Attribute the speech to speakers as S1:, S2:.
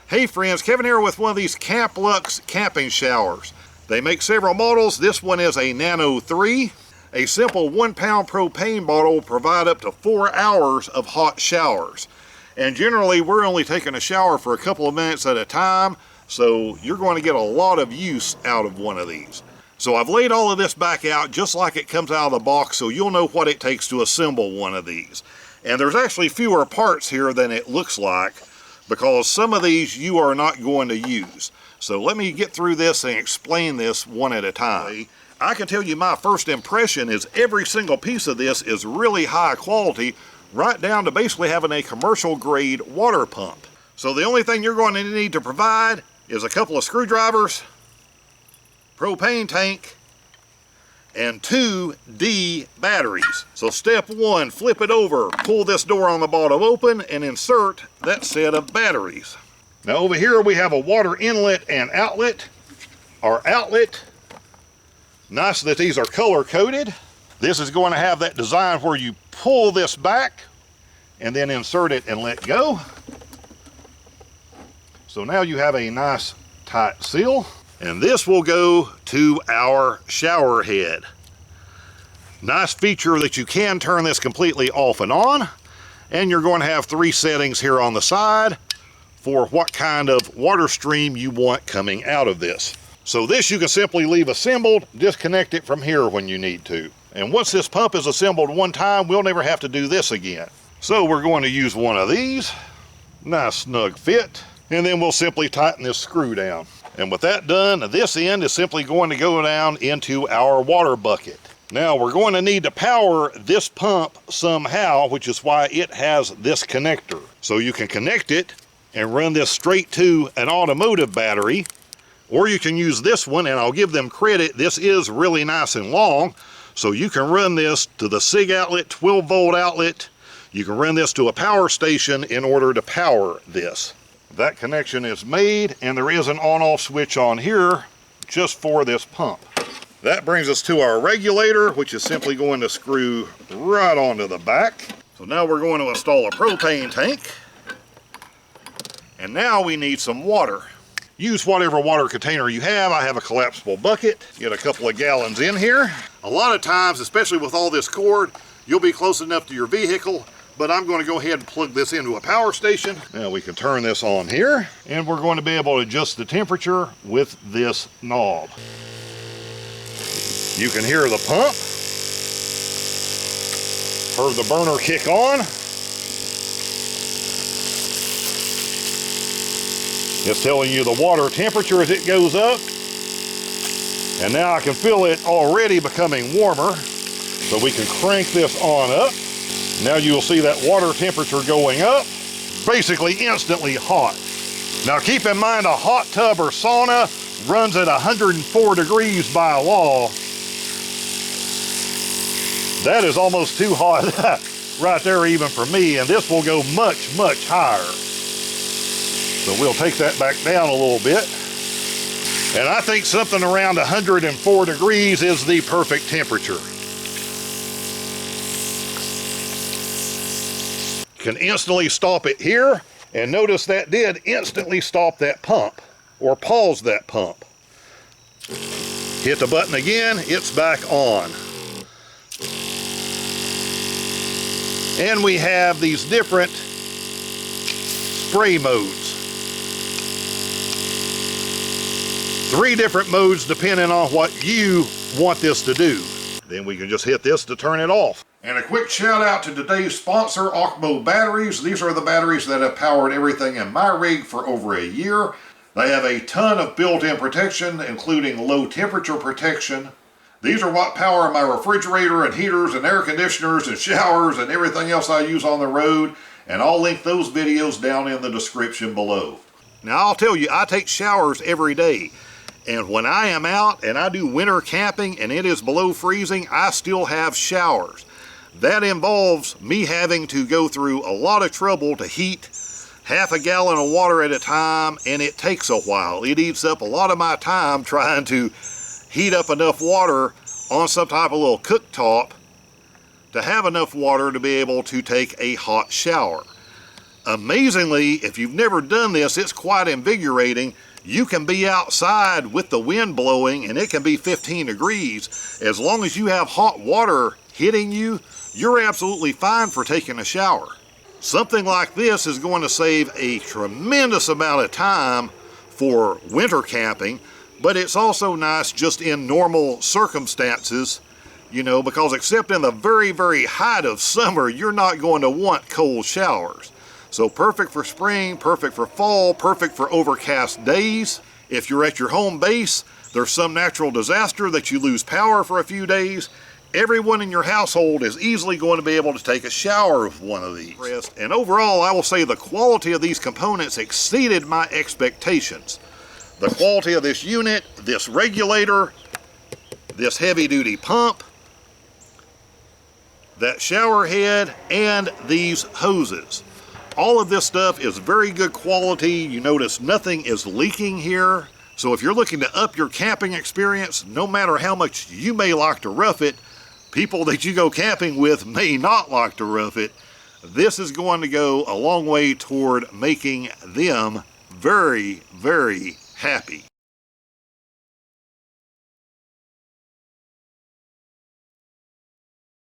S1: Hey friends, Kevin here with one of these Camplux camping showers. They make several models. This one is a Nano 3. A simple 1 pound propane bottle will provide up to 4 hours of hot showers. And generally we're only taking a shower for a couple of minutes at a time, so you're going to get a lot of use out of one of these. So I've laid all of this back out just like it comes out of the box, so you'll know what it takes to assemble one of these. And there's actually fewer parts here than it looks like, because some of these you are not going to use. So let me get through this and explain this one at a time. I can tell you my first impression is every single piece of this is really high quality, right down to basically having a commercial grade water pump. So the only thing you're going to need to provide is a couple of screwdrivers, propane tank, and 2 D batteries. So step 1, flip it over, pull this door on the bottom open, and insert that set of batteries. Now over here we have a water inlet and outlet. Our outlet, nice that these are color coded. This is going to have that design where you pull this back and then insert it and let go. So now you have a nice tight seal. And this will go to our shower head. Nice feature that you can turn this completely off and on. And you're going to have 3 settings here on the side for what kind of water stream you want coming out of this. So this you can simply leave assembled, disconnect it from here when you need to. And once this pump is assembled one time, we'll never have to do this again. So we're going to use one of these. Nice snug fit. And then we'll simply tighten this screw down. And with that done, this end is simply going to go down into our water bucket. Now we're going to need to power this pump somehow, which is why it has this connector. So you can connect it and run this straight to an automotive battery, or you can use this one, and I'll give them credit, this is really nice and long, so you can run this to the SIG outlet, 12 volt outlet. You can run this to a power station in order to power this. That connection is made, and there is an on-off switch on here just for this pump. That brings us to our regulator, which is simply going to screw right onto the back. So now we're going to install a propane tank. And now we need some water. Use whatever water container you have. I have a collapsible bucket. Get a couple of gallons in here. A lot of times, especially with all this cord, you'll be close enough to your vehicle, but I'm going to go ahead and plug this into a power station. Now we can turn this on here, and we're going to be able to adjust the temperature with this knob. You can hear the pump. Heard the burner kick on. It's telling you the water temperature as it goes up. And now I can feel it already becoming warmer. So we can crank this on up. Now you'll see that water temperature going up, basically instantly hot. Now keep in mind, a hot tub or sauna runs at 104 degrees by law. That is almost too hot right there even for me, and this will go much, much higher. So we'll take that back down a little bit. And I think something around 104 degrees is the perfect temperature. Can instantly stop it here, and notice that did instantly stop that pump, or pause that pump. Hit the button again, it's back on. And we have these different spray modes. 3 different modes depending on what you want this to do. Then we can just hit this to turn it off. And a quick shout out to today's sponsor, Okmo batteries. These are the batteries that have powered everything in my rig for over a year. They have a ton of built-in protection, including low temperature protection. These are what power my refrigerator and heaters and air conditioners and showers and everything else I use on the road. And I'll link those videos down in the description below. Now I'll tell you, I take showers every day. And when I am out and I do winter camping and it is below freezing, I still have showers. That involves me having to go through a lot of trouble to heat half a gallon of water at a time, and it takes a while. It eats up a lot of my time trying to heat up enough water on some type of little cooktop to have enough water to be able to take a hot shower. Amazingly, if you've never done this, it's quite invigorating. You can be outside with the wind blowing and it can be 15 degrees. As long as you have hot water hitting you, you're absolutely fine for taking a shower. Something like this is going to save a tremendous amount of time for winter camping, but it's also nice just in normal circumstances, you know, because except in the very, very height of summer, you're not going to want cold showers. So perfect for spring, perfect for fall, perfect for overcast days. If you're at your home base, there's some natural disaster that you lose power for a few days, everyone in your household is easily going to be able to take a shower with one of these. And overall, I will say the quality of these components exceeded my expectations. The quality of this unit, this regulator, this heavy-duty pump, that shower head, and these hoses. All of this stuff is very good quality. You notice nothing is leaking here. So if you're looking to up your camping experience, no matter how much you may like to rough it, people that you go camping with may not like to rough it. This is going to go a long way toward making them very, very happy.